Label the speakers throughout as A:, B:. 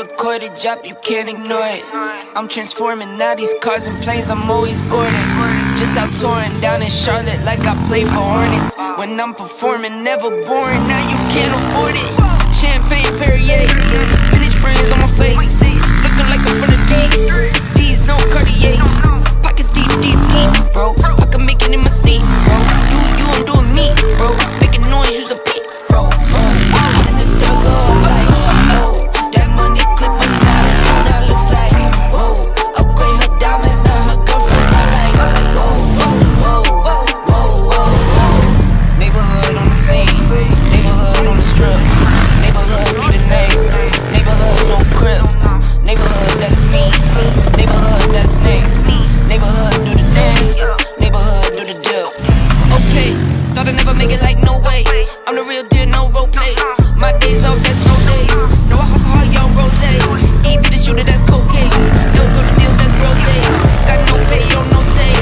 A: recorded drop, you can't ignore it. I'm transforming now these cars and planes, I'm always boarding. Just out touring down in Charlotte like I play for Hornets. When I'm performing, never boring, now you can't afford it. Champagne Perrier, Finnish friends on my face, looking like I'm from the D. D's no Cartiers, pockets deep, deep, deep, bro. I can make it in my seat, bro. Do you, I'm doing me, bro. Making noise, use a beat, bro. And the doors go up like, oh, that money clip was not a how that looks like. Whoa, upgrade her diamonds, now her girlfriends are like, whoa, whoa, whoa, whoa, whoa, whoa. Neighborhood on the scene, neighborhood on the strip. Neighborhood be the name, neighborhood no crib. Neighborhood that's me, neighborhood that's Nick. Neighborhood do the dance, neighborhood do the dip. Okay, thought I'd never make it like no way. I'm the real deal, no role play. My days off, that's no days. No, I hustle hard, young rose. E be the shooter, that's cocaine. Those are the deals, that's rose. Got no pay, yo, no say.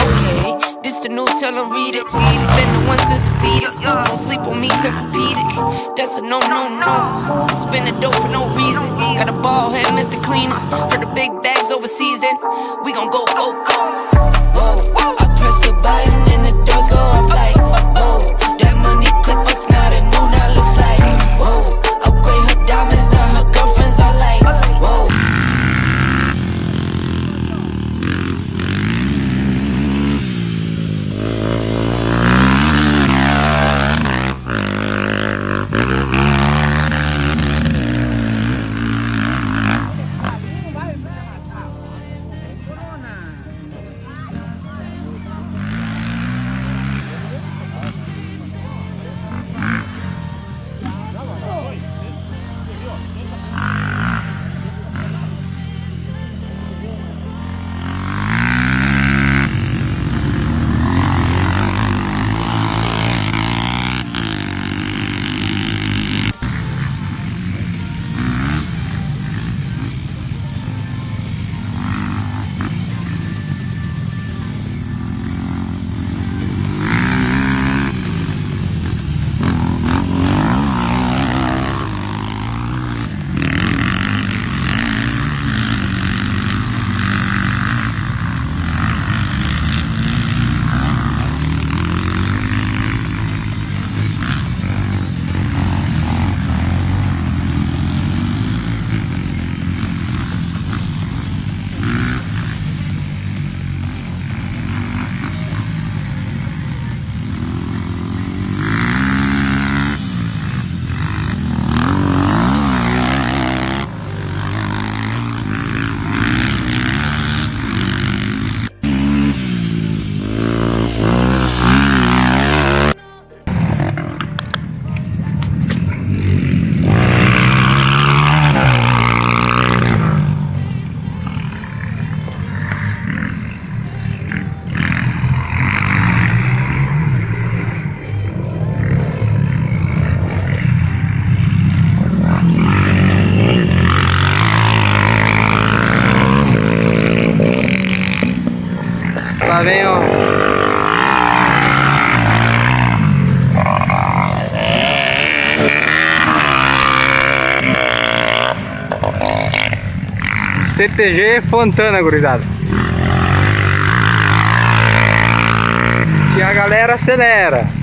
A: Okay, this the news, tell them read it. Been the one since the fetus. Don't sleep on me, Tempur-Pedic. That's a no, no, no. Spend the dough for no reason. Got a ball head, Mr. Cleaner. Heard the big bags overseas, then we gon' go, go, go. Whoa, I press the button and the doors go up like, whoa. That money clip was not a new, now looks like, whoa. Upgrade her diamonds, now her girlfriends are like, whoa.
B: Lá vem, ó. CTG Fontana, gurizada. E a galera acelera.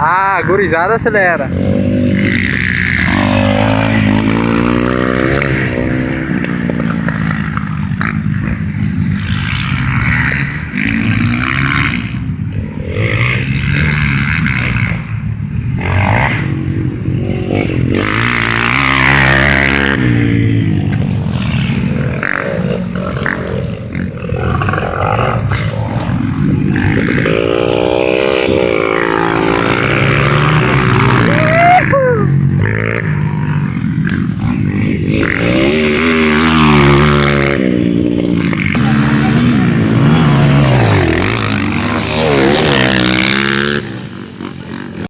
B: Ah, gurizada acelera.